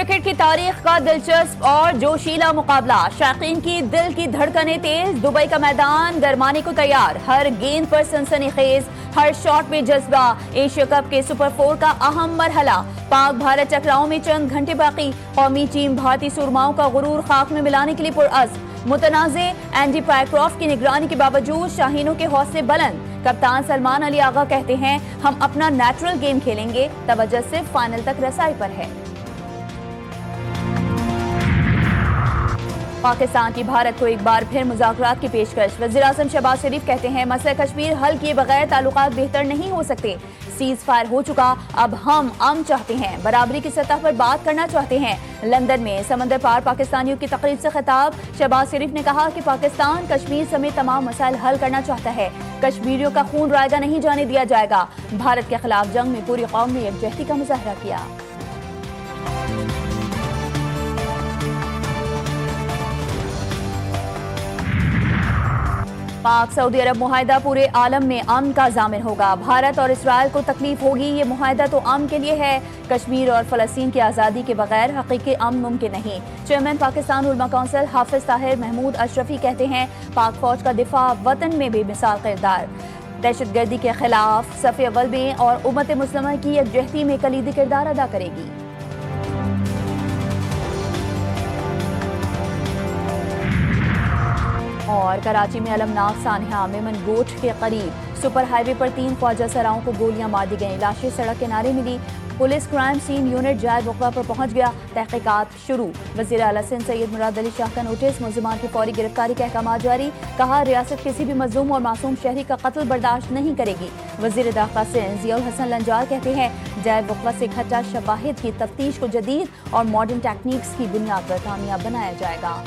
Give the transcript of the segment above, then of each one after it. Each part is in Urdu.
کرکٹ کی تاریخ کا دلچسپ اور جوشیلا مقابلہ، شائقین کی دل کی دھڑکنیں تیز، دبئی کا میدان گرمانے کو تیار، ہر گیند پر سنسنی خیز، ہر شاٹ میں جذبہ، ایشیا کپ کے سپر 4 کا اہم مرحلہ، پاک بھارت ٹکراؤ میں چند گھنٹے باقی، قومی ٹیم بھارتی سرماؤں کا غرور خاک میں ملانے کے لیے پرعزم، متنازع اینڈی پائیکرافٹ کی نگرانی کے باوجود شاہینوں کے حوصلے بلند، کپتان سلمان علی آغا کہتے ہیں ہم اپنا نیچرل گیم کھیلیں گے، توجہ صرف فائنل تک رسائی پر ہے۔ پاکستان کی بھارت کو ایک بار پھر مذاکرات کی پیشکش، وزیراعظم شہباز شریف کہتے ہیں مسئلہ کشمیر حل کیے بغیر تعلقات بہتر نہیں ہو سکتے، سیز فائر ہو چکا، اب ہم امن چاہتے ہیں، برابری کی سطح پر بات کرنا چاہتے ہیں۔ لندن میں سمندر پار پاکستانیوں کی تقریب سے خطاب، شہباز شریف نے کہا کہ پاکستان کشمیر سمیت تمام مسائل حل کرنا چاہتا ہے، کشمیریوں کا خون رائگاں نہیں جانے دیا جائے گا۔ بھارت کے خلاف جنگ میں پوری قوم نے یکجہتی کا مظاہرہ کیا۔ پاک سعودی عرب معاہدہ پورے عالم میں امن کا ضامن ہوگا، بھارت اور اسرائیل کو تکلیف ہوگی، یہ معاہدہ تو امن کے لیے ہے، کشمیر اور فلسطین کی آزادی کے بغیر حقیقی امن ممکن نہیں۔ چیئرمین پاکستان علماء کونسل حافظ طاہر محمود اشرفی کہتے ہیں پاک فوج کا دفاع وطن میں بے مثال کردار، دہشت گردی کے خلاف صف اول میں اور امت مسلمہ کی یکجہتی میں کلیدی کردار ادا کرے گی۔ اور کراچی میں المناک سانحہ میمن گوٹھ کے قریب سپر ہائی وے پر 3 خواجہ سراؤں کو گولیاں مار دی گئیں، لاشیں سڑک کنارے ملی، پولیس کرائم سین یونٹ جائز وقوع پر پہنچ گیا، تحقیقات شروع، وزیر اعلیٰ سندھ سید مراد علی شاہ کا نوٹس، ملزمان کی فوری گرفتاری کے احکامات جاری، کہا ریاست کسی بھی مظلوم اور معصوم شہری کا قتل برداشت نہیں کرے گی۔ وزیر داخلہ سندھ ضیاء الحسن لنجار کہتے ہیں جائز وقوع سے اکٹھا شواہد کی تفتیش کو جدید اور ماڈرن ٹیکنیکس کی بنیاد پر کامیاب بنایا جائے گا۔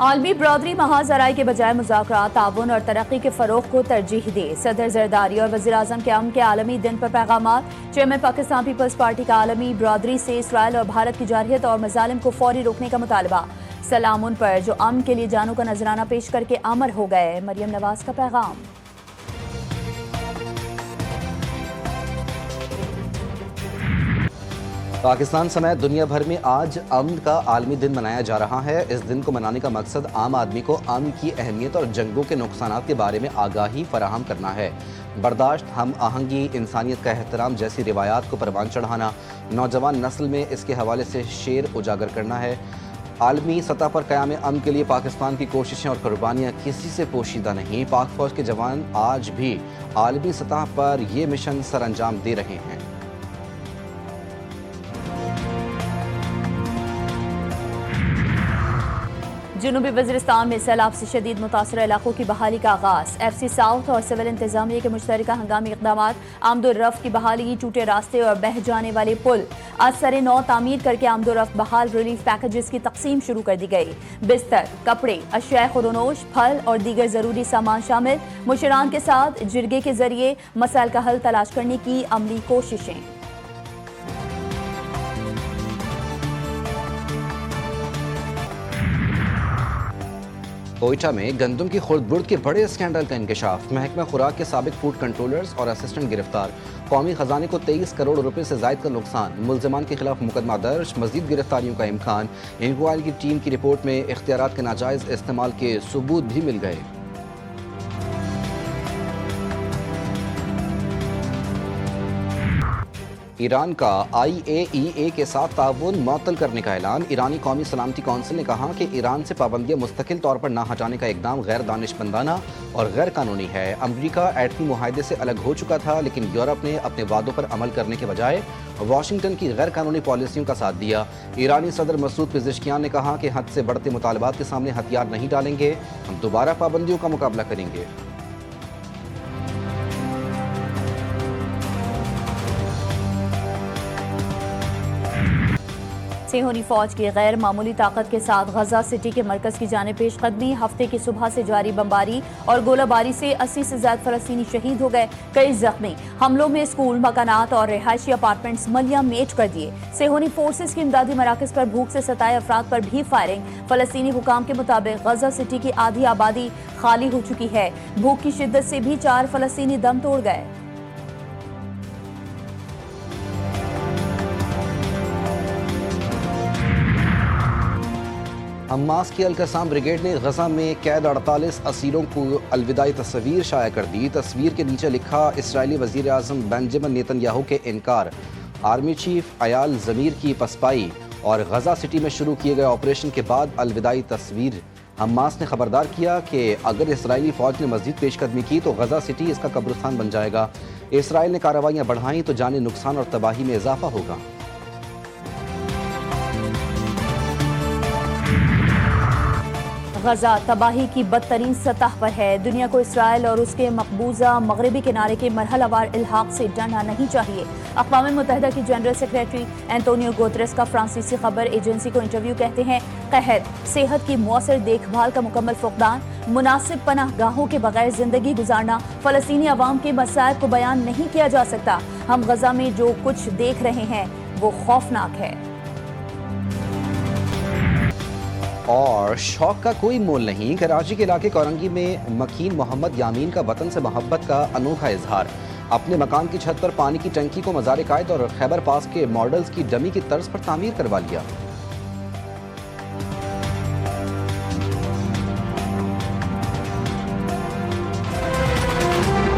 عالمی برادری محاذ آرائی کے بجائے مذاکرات، تعاون اور ترقی کے فروغ کو ترجیح دے، صدر زرداری اور وزیراعظم کے امن کے عالمی دن پر پیغامات، چیئرمین پاکستان پیپلز پارٹی کا عالمی برادری سے اسرائیل اور بھارت کی جارحیت اور مظالم کو فوری روکنے کا مطالبہ، سلام ان پر جو امن کے لیے جانوں کا نذرانہ پیش کر کے امر ہو گئے، مریم نواز کا پیغام۔ پاکستان سمیت دنیا بھر میں آج امن کا عالمی دن منایا جا رہا ہے۔ اس دن کو منانے کا مقصد عام آدمی کو امن کی اہمیت اور جنگوں کے نقصانات کے بارے میں آگاہی فراہم کرنا ہے۔ برداشت، ہم آہنگی، انسانیت کا احترام جیسی روایات کو پروان چڑھانا، نوجوان نسل میں اس کے حوالے سے شعر اجاگر کرنا ہے۔ عالمی سطح پر قیام امن کے لیے پاکستان کی کوششیں اور قربانیاں کسی سے پوشیدہ نہیں، پاک فوج کے جوان آج بھی عالمی سطح پر یہ مشن سر انجام دے رہے ہیں۔ جنوبی وزیرستان میں سیلاب سے شدید متاثرہ علاقوں کی بحالی کا آغاز، ایف سی ساؤتھ اور سول انتظامیہ کے مشترکہ ہنگامی اقدامات، آمد و رفت کی بحالی، ٹوٹے راستے اور بہہ جانے والے پل از سر نو تعمیر کر کے آمد و رفت بحال، ریلیف پیکجز کی تقسیم شروع کر دی گئی، بستر، کپڑے، اشیاء خورونوش، پھل اور دیگر ضروری سامان شامل، مشیران کے ساتھ جرگے کے ذریعے مسائل کا حل تلاش کرنے کی عملی کوششیں۔ کوئٹہ میں گندم کی خرد برد کے بڑے اسکینڈل کا انکشاف، محکمہ خوراک کے سابق فوڈ کنٹرولرز اور اسسٹنٹ گرفتار، قومی خزانے کو 23 کروڑ روپے سے زائد کا نقصان، ملزمان کے خلاف مقدمہ درج، مزید گرفتاریوں کا امکان، انکوائری کی ٹیم کی رپورٹ میں اختیارات کے ناجائز استعمال کے ثبوت بھی مل گئے۔ ایران کا IAEA کے ساتھ تعاون معطل کرنے کا اعلان، ایرانی قومی سلامتی کونسل نے کہا کہ ایران سے پابندیاں مستقل طور پر نہ ہٹانے کا اقدام غیر دانشمندانہ اور غیر قانونی ہے۔ امریکہ ایٹمی معاہدے سے الگ ہو چکا تھا، لیکن یورپ نے اپنے وعدوں پر عمل کرنے کے بجائے واشنگٹن کی غیر قانونی پالیسیوں کا ساتھ دیا۔ ایرانی صدر مسعود پزشکیان نے کہا کہ حد سے بڑھتے مطالبات کے سامنے ہتھیار نہیں ڈالیں گے، ہم دوبارہ پابندیوں کا مقابلہ کریں گے۔ صہیونی فوج کی غیر معمولی طاقت کے ساتھ غزہ سٹی کے مرکز کی جانب پیش قدمی، ہفتے کی صبح سے جاری بمباری اور گولہ باری سے 80 سے زائد فلسطینی شہید ہو گئے، کئی زخمی، حملوں میں اسکول، مکانات اور رہائشی اپارٹمنٹس ملیہ میٹ کر دیے۔ صہیونی فورسز کی امدادی مراکز پر بھوک سے ستائے افراد پر بھی فائرنگ، فلسطینی حکام کے مطابق غزہ سٹی کی آدھی آبادی خالی ہو چکی ہے، بھوک کی شدت سے بھی 4 فلسطینی دم توڑ گئے۔ حماس کی القسام بریگیڈ نے غزہ میں قید 48 اسیروں کو الوداعی تصویر شائع کر دی۔ تصویر کے نیچے لکھا اسرائیلی وزیر اعظم بنجمن نیتن یاہو کے انکار، آرمی چیف ایال زمیر کی پسپائی اور غزہ سٹی میں شروع کیے گئے آپریشن کے بعد الوداعی تصویر۔ حماس نے خبردار کیا کہ اگر اسرائیلی فوج نے مزید پیش قدمی کی تو غزہ سٹی اس کا قبرستان بن جائے گا۔ اسرائیل نے کارروائیاں بڑھائیں تو جانی نقصان اور تباہی میں اضافہ ہوگا۔ غزہ تباہی کی بدترین سطح پر ہے۔ دنیا کو اسرائیل اور اس کے مقبوضہ مغربی کنارے کے مرحلہ وار الحاق سے ڈرنا نہیں چاہیے۔ اقوام متحدہ کی جنرل سیکریٹری اینٹونیو گوتریس کا فرانسیسی خبر ایجنسی کو انٹرویو کہتے ہیں، قحط، صحت کی مؤثر دیکھ بھال کا مکمل فقدان، مناسب پناہ گاہوں کے بغیر زندگی گزارنا فلسطینی عوام کے مسائل کو بیان نہیں کیا جا سکتا۔ ہم غزہ میں جو کچھ دیکھ رہے ہیں وہ خوفناک ہے۔ اور شوق کا کوئی مول نہیں، کراچی کے علاقے کورنگی میں مکین محمد یامین کا وطن سے محبت کا انوکھا اظہار۔ اپنے مکان کی چھت پر پانی کی ٹنکی کو مزار قائد اور خیبر پاس کے ماڈلز کی ڈمی کی طرز پر تعمیر کروا لیا۔